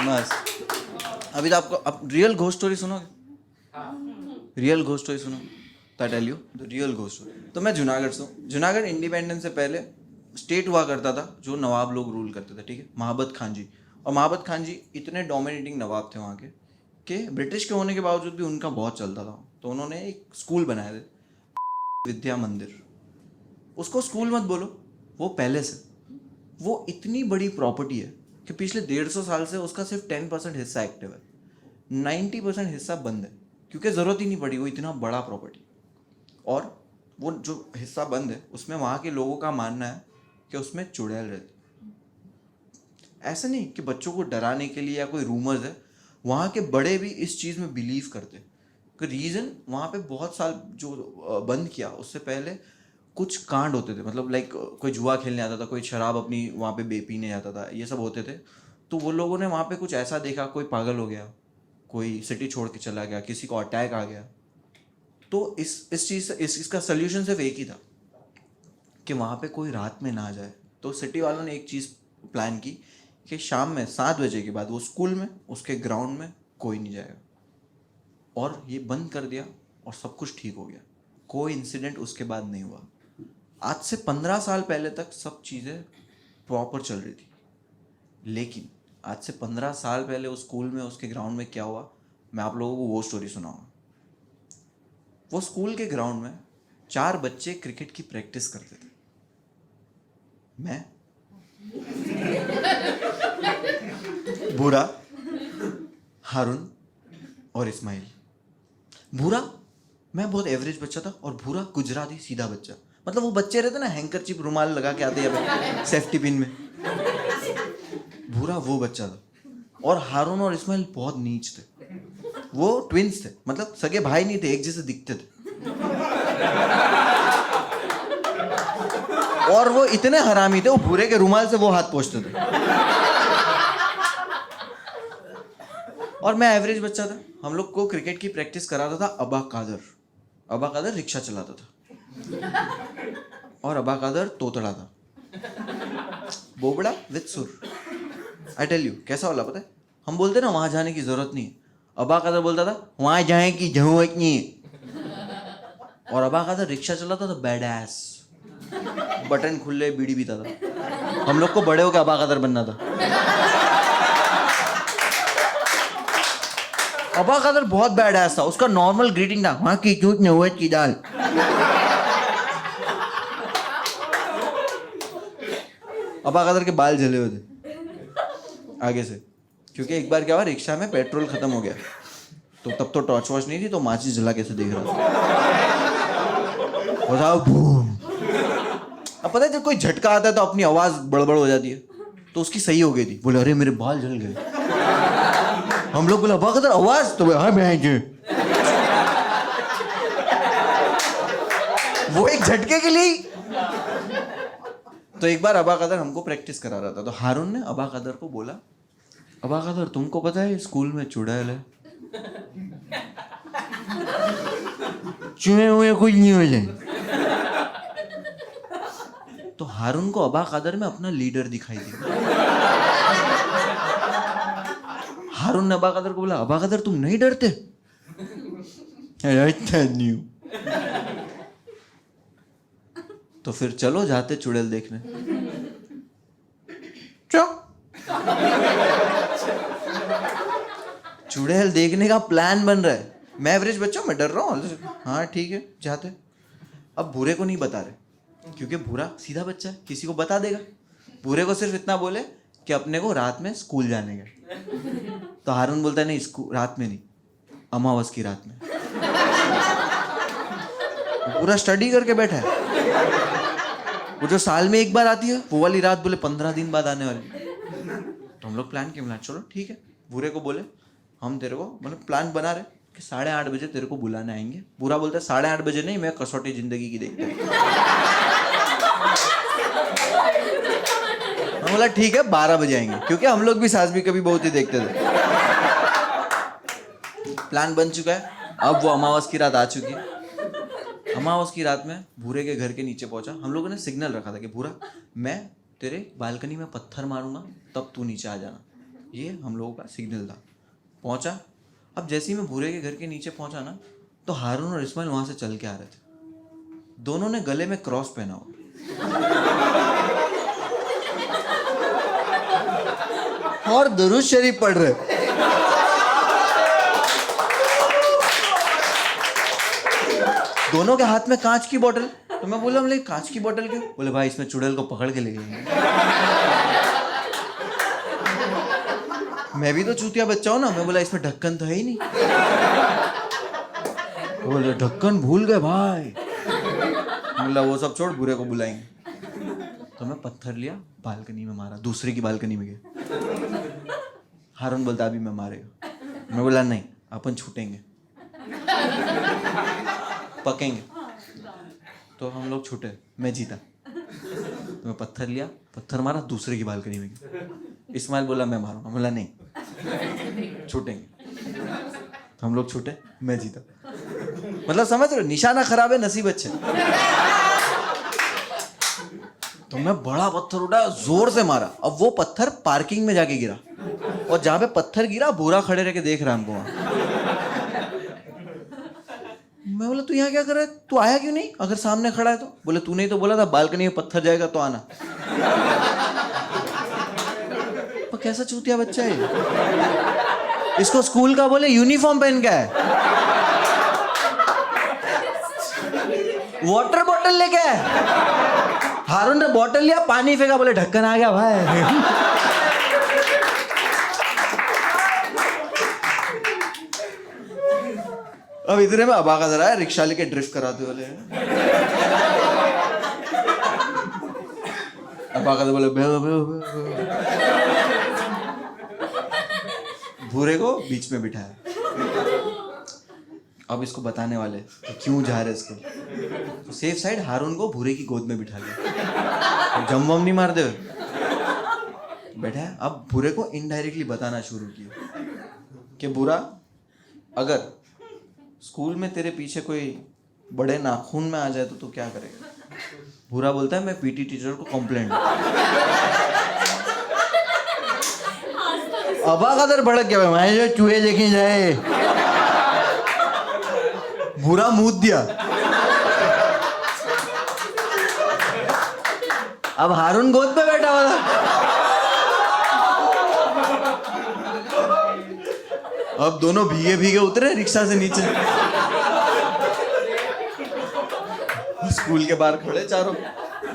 मस्त। अभी तो आपको अब रियल घोस्ट स्टोरी सुनोगे? रियल घोस्ट स्टोरी सुनो तो tell you the real ghost story. तो मैं जूनागढ़ से हूँ। जूनागढ़ इंडिपेंडेंस से पहले स्टेट हुआ करता था जो नवाब लोग रूल करते थे, ठीक है, महाबत खान जी। और महाबत खान जी इतने डोमिनेटिंग नवाब थे वहाँ के कि ब्रिटिश के होने के बावजूद भी उनका बहुत चलता था। तो उन्होंने एक स्कूल बनाए थे, विद्या मंदिर। उसको स्कूल मत बोलो, वो पहले से वो इतनी बड़ी प्रॉपर्टी है कि पिछले 150 साल से उसका सिर्फ 10% हिस्सा एक्टिव है, 90% हिस्सा बंद है क्योंकि ज़रूरत ही नहीं पड़ी, वो इतना बड़ा प्रॉपर्टी। और वो जो हिस्सा बंद है उसमें वहाँ के लोगों का मानना है कि उसमें चुड़ैल रहती। ऐसा नहीं कि बच्चों को डराने के लिए या कोई रूमर्स है, वहाँ के बड़े भी इस चीज़ में बिलीव करते कि रीज़न वहाँ पे बहुत साल जो बंद किया उससे पहले कुछ कांड होते थे, मतलब लाइक कोई जुआ खेलने आता था, कोई शराब अपनी वहाँ पे पीने जाता था, ये सब होते थे। तो वो लोगों ने वहाँ पे कुछ ऐसा देखा, कोई पागल हो गया, कोई सिटी छोड़ के चला गया, किसी को अटैक आ गया। तो इस चीज़ से इसका सोल्यूशन सिर्फ एक ही था कि वहाँ पे कोई रात में ना जाए। तो सिटी वालों ने एक चीज़ प्लान की कि शाम में 7 बजे के बाद वो स्कूल में उसके ग्राउंड में कोई नहीं जाएगा, और ये बंद कर दिया और सब कुछ ठीक हो गया। कोई इंसिडेंट उसके बाद नहीं हुआ। आज से 15 साल पहले तक सब चीज़ें प्रॉपर चल रही थी, लेकिन आज से 15 साल पहले उस स्कूल में उसके ग्राउंड में क्या हुआ, मैं आप लोगों को वो स्टोरी सुनाऊंगा। वो स्कूल के ग्राउंड में 4 बच्चे क्रिकेट की प्रैक्टिस करते थे। मैं, भूरा, हारून और इस्माइल। भूरा, मैं बहुत एवरेज बच्चा था, और भूरा गुजराती सीधा बच्चा, मतलब वो बच्चे रहते ना हैंकरचिप रुमाल लगा के आते हैं सेफ्टी पिन में, भूरा वो बच्चा था। और हारून और इस्माइल बहुत नीच थे। वो ट्विंस थे, मतलब सगे भाई नहीं थे, एक जैसे दिखते थे। और वो इतने हरामी थे, वो भूरे के रुमाल से वो हाथ पोंछते थे। और मैं एवरेज बच्चा था। हम लोग को क्रिकेट की प्रैक्टिस कराता था अबा कादर। अबा कादर रिक्शा चलाता था, और अबा कादर तोतड़ा था, बोबड़ा विद सुर। आई टेल यू कैसा वाला पता है, हम बोलते ना वहां जाने की जरूरत नहीं है, अबा कादर बोलता था वहां जाने की जरूरत नहीं है। और अबा कादर रिक्शा चलाता था बैडएस, बटन खुले, बीड़ी पीता था। हम लोग को बड़े होकर अबा कादर बनना था। अबा कादर बहुत बैडएस था। उसका नॉर्मल ग्रीटिंग था वहां की चूत नौवत की दाल। अबा कादर के बाल जले हुए थे आगे से, क्योंकि एक बार क्या हुआ, रिक्शा में पेट्रोल खत्म हो गया, तो तब तो टॉर्च वॉच नहीं थी, तो माचिस जला कैसे देख रहा था, बूम। अब पता है जब कोई झटका आता है तो अपनी आवाज बड़बड़ हो जाती है, तो उसकी सही हो गई थी। बोले अरे मेरे बाल जल गए। हम लोग बोला अबा कादर आवाज, तो हाँ मैं वो एक झटके के लिए। तो एक बार अबा कादर हमको प्रैक्टिस करा रहा था, तो हारून ने अबा कादर को बोला, अबा कादर तुमको पता है स्कूल में चुड़ैल है, चुहे हुए कुछ नहीं हो जाए। तो हारून को अबा कादर में अपना लीडर दिखाई दिया। हारून ने अबा कादर को बोला, अबा कादर तुम नहीं डरते? नहीं। तो फिर चलो जाते चुड़ैल देखने। चुड़ैल देखने का प्लान बन रहा है। मैं एवरेज बच्चा, मैं डर रहा हूँ। हाँ ठीक है जाते। अब भूरे को नहीं बता रहे क्योंकि भूरा सीधा बच्चा है, किसी को बता देगा। भूरे को सिर्फ इतना बोले कि अपने को रात में स्कूल जाने का। तो हारून बोलता है नहीं, स्कूल रात में नहीं, अमावस की रात में। पूरा स्टडी करके बैठा है। वो जो साल में एक बार आती है वो वाली रात बोले 15 दिन बाद आने वाली। तो हम लोग प्लान किया, चलो ठीक है। भूरे को बोले हम तेरे को मतलब प्लान बना रहे कि 8:30 बजे तेरे को बुलाने आएंगे। पूरा बोलता है 8:30 बजे नहीं, मैं कसौटी जिंदगी की देखता हूँ। हम बोला ठीक है 12 बजे आएंगे, क्योंकि हम लोग भी सास भी कभी बहुत ही देखते थे। प्लान बन चुका है। अब वो अमावस की रात आ चुकी है। अमावस की रात में भूरे के घर के नीचे पहुंचा। हम लोगों ने सिग्नल रखा था कि भूरा मैं तेरे बालकनी में पत्थर मारूंगा तब तू नीचे आ जाना। ये हम लोगों का सिग्नल था। पहुंचा, अब जैसे ही मैं भूरे के घर के नीचे पहुंचा ना, तो हारून और इस्माइल वहां से चल के आ रहे थे। दोनों ने गले में क्रॉस पहना हुआ। और दुरूद शरीफ पढ़ रहे। दोनों के हाथ में कांच की बोतल। तो मैं बोला, बोले कांच की बोतल क्यों? बोले भाई इसमें चुड़ैल को पकड़ के ले गए। मैं भी तो चूतिया बच्चा हूं ना। मैं बोला इसमें ढक्कन तो है ही नहीं। बोले ढक्कन भूल गए भाई। बोला वो सब छोड़, बुरे को बुलाएंगे। तो मैं पत्थर लिया, बालकनी में मारा, दूसरे की बालकनी में गया। हारून बोलता अभी मैं मारेगा। मैं बोला नहीं, अपन छूटेंगे, पकेंगे। तो हम लोग छूटे, मैं जीता। तो मैं पत्थर लिया, पत्थर मारा, दूसरे की बालकनी में गया। इस्माइल बोला मैं मारूंगा। बोला नहीं, छूटेंगे। तो हम लोग छूटे, मैं जीता। मतलब समझ रहे हो, निशाना खराब है, नसीब अच्छे। तो मैं बड़ा पत्थर उठाया, जोर से मारा। अब वो पत्थर पार्किंग में जाके गिरा, और जहां पे पत्थर गिरा बुरा खड़े रह के देख रहा है हमको वहां। मैं बोला तू यहाँ क्या कर रहा है? तू आया क्यों नहीं अगर सामने खड़ा है तो? बोले तूने ही तो बोला था बालकनी में पत्थर जाएगा तो आना। पर कैसा चूतिया बच्चा है, इसको स्कूल का बोले यूनिफॉर्म पहन के है, वाटर बॉटल लेके आए। हारून ने बॉटल लिया, पानी फेंका, बोले ढक्कन आ गया भाई। अब इतने में अबा का जरा है, रिक्शा लेके ड्रिफ्ट कराते वाले हैं। अबा का बोले भूरे को बीच में बिठाया। अब इसको बताने वाले कि क्यों जा रहे इसको। तो सेफ साइड हारून को भूरे की गोद में बिठा लिया, जम वम नहीं मार दे बैठा। अब भूरे को इनडायरेक्टली बताना शुरू किया कि बुरा, अगर स्कूल में तेरे पीछे कोई बड़े नाखून में आ जाए तो तू क्या करेगा? बुरा बोलता है मैं पीटी टीचर को कंप्लेंट। अबा का दर भड़क गया, मैं जो चूहे देखे जाए। बुरा मूत दिया। अब हारून गोद पे बैठा हुआ था। अब दोनों भीगे भीगे उतरे रिक्शा से नीचे। स्कूल के बाहर खड़े चारों।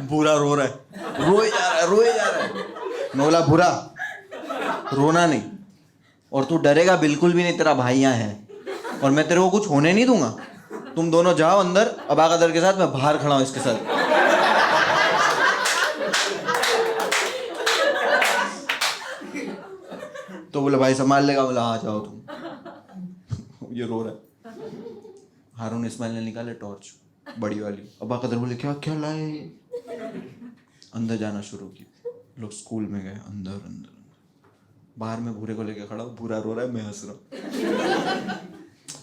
बुरा रो रहा है, रोए जा रहा है, रोए जा रहा है। मैं बोला बुरा रोना नहीं, और तू डरेगा बिल्कुल भी नहीं, तेरा भाई यहाँ है और मैं तेरे को कुछ होने नहीं दूंगा। तुम दोनों जाओ अंदर अबाकदर के साथ, मैं बाहर खड़ा हूं इसके साथ। तो बोले भाई संभाल लेगा? बोला हाँ जाओ तुम। ये रो रहा है। हारून इस्माइल ने निकाले टॉर्च बड़ी वाली। अबाकदर बोले क्या क्या लाए? अंदर जाना शुरू किया। लोग स्कूल में गए, अंदर अंदर। बाहर में भूरे को लेके खड़ा हूँ, भूरा रो रहा है, मैं हंस रहा हूँ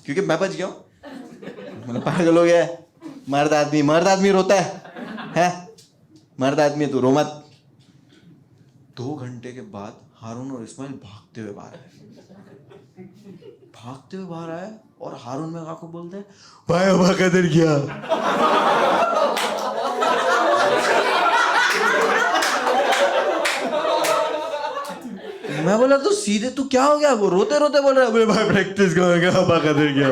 क्योंकि मैं बच गया हूँ। मतलब पागल हो गया है, मर्द आदमी रोता है? मर्द आदमी तू रो मत। 2 घंटे के बाद हारून और इस्माइल भागते हुए बाहर आए और हारून में आके बोलते हैं भाई अबाकदर क्या? मैं बोला तो सीधे तू क्या हो गया? वो रोते रोते बोल रहा है भाई प्रैक्टिस करेंगे, अबाकदर क्या?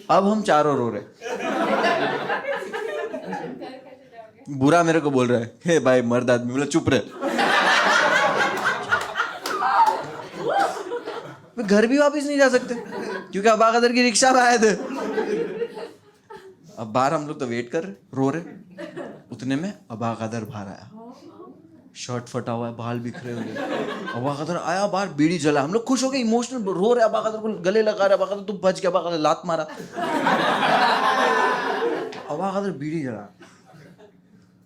अब हम चारों रो रहे। बुरा मेरे को बोल रहा है हे भाई मर्द आदमी। बोला चुप रहे। घर भी वापस नहीं जा सकते क्योंकि अबाकदर की रिक्शा में आए थे। अब बाहर हम लोग तो वेट कर रहे, रो रहे। उतने में अबाकदर बाहर आया, शर्ट फटा हुआ है, बाल बिखरे हुए। अबाकदर आया बाहर, बीड़ी जला। हम लोग खुश हो गए, इमोशनल रो रहे, अबाकदर को गले लगा रहे। अबाकदर तू बच गया। अबाकदर लात मारा। अबाकदर बीड़ी जला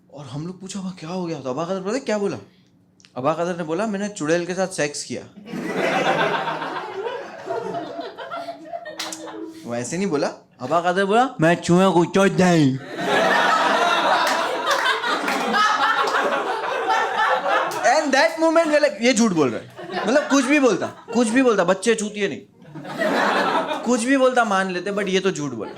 और हम लोग पूछा क्या हो गया? तो अबाकदर बोले क्या बोला? अबाकदर ने बोला मैंने चुड़ैल के साथ सेक्स किया। वैसे नहीं बोला। अबाकदर बोला मैं चूहे को चोट नहीं। दैट मोमेंट वे लाइक ये झूठ बोल रहा है, मतलब कुछ भी बोलता, बच्चे चूतिए नहीं, कुछ भी बोलता मान लेते, बट ये तो झूठ बोला,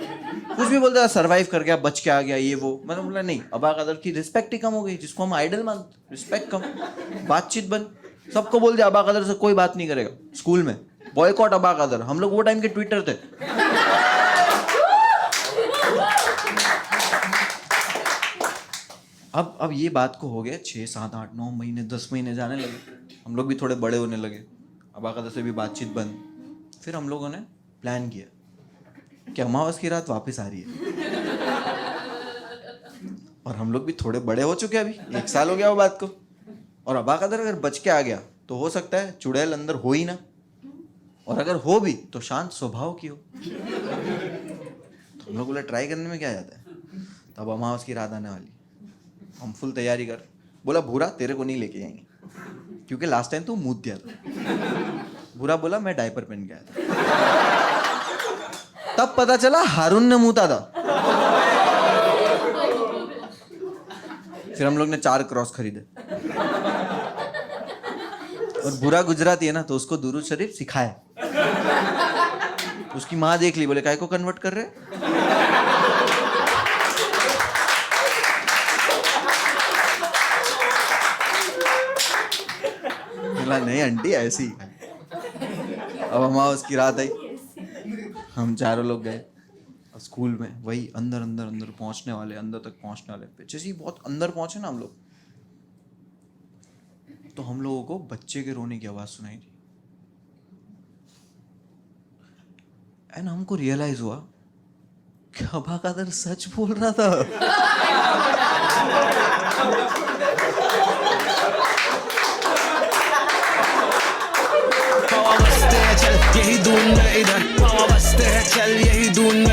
कुछ भी बोलता सरवाइव कर गया, बच के आ गया, ये वो, मतलब बोला नहीं, अबा कदर की रिस्पेक्ट ही कम हो गई, जिसको हम आइडल मानते, रिस्पेक्ट कम, बातचीत बंद, सबको बोल दिया अबा कदर से कोई बात नहीं करेगा, स्कूल में बॉयकॉट अबा कदर, हम लोग वो टाइम के ट्विटर थे। अब ये बात को हो गया 6, 7, 8, 9 महीने, 10 महीने जाने लगे, हम लोग भी थोड़े बड़े होने लगे, अबा कदर से भी बातचीत बंद। फिर हम लोगों ने प्लान किया कि अमावस की रात वापस आ रही है, और हम लोग भी थोड़े बड़े हो चुके हैं, अभी 1 साल हो गया वो बात को, और अबा कदर अगर बच के आ गया तो हो सकता है चुड़ैल अंदर हो ही ना, और अगर हो भी तो शांत स्वभाव की हो। तो हम लोग बोला ट्राई करने में क्या जाता है। तब अमावस की रात आने वाली, हम फुल तैयारी कर, बोला भूरा तेरे को नहीं लेके जाएंगे क्योंकि लास्ट टाइम तू मूत दिया था। भूरा बोला मैं डायपर पहन गया था। तब पता चला हारून ने मूता था। फिर हम लोग ने 4 क्रॉस खरीदे, और बुरा गुजराती है ना तो उसको दुरूद शरीफ सिखाया। उसकी माँ देख ली, बोले काय को कन्वर्ट कर रहे। बोला नहीं आंटी ऐसी। अब अमावस की रात आई, हम चारों लोग गए स्कूल में, वही अंदर अंदर अंदर पहुंचने वाले, अंदर तक पहुंचने वाले, जैसे ही बहुत अंदर पहुंचे ना हम लोग, तो हम लोगों को बच्चे के रोने की आवाज सुनाई दी, एंड हमको रियलाइज हुआ कि अबा कदर सच बोल रहा था। यही ढूंढ इधर, चल यही ढूंढ